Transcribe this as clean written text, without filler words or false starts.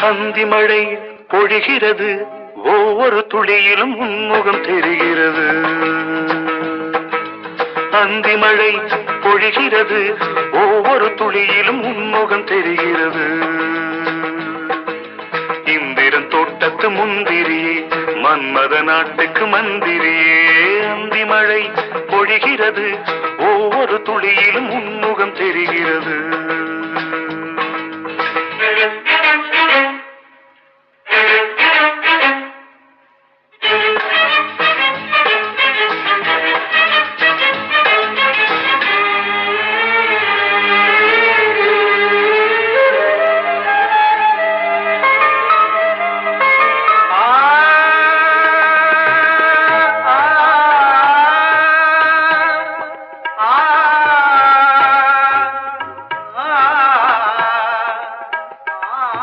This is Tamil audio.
அந்தி மழை பொழிகிறது, ஒவ்வொரு துளியிலும் உன்முகம் தெரிகிறது. அந்தி மழை பொழிகிறது, ஒவ்வொரு துளியிலும் உன்முகம் தெரிகிறது. இந்திரன் தோட்டத்து முந்திரியே, மன்மத நாட்டுக்கு மந்திரியே. அந்தி மழை பொழிகிறது, ஒவ்வொரு துளியிலும் உன்முகம் தெரிகிறது.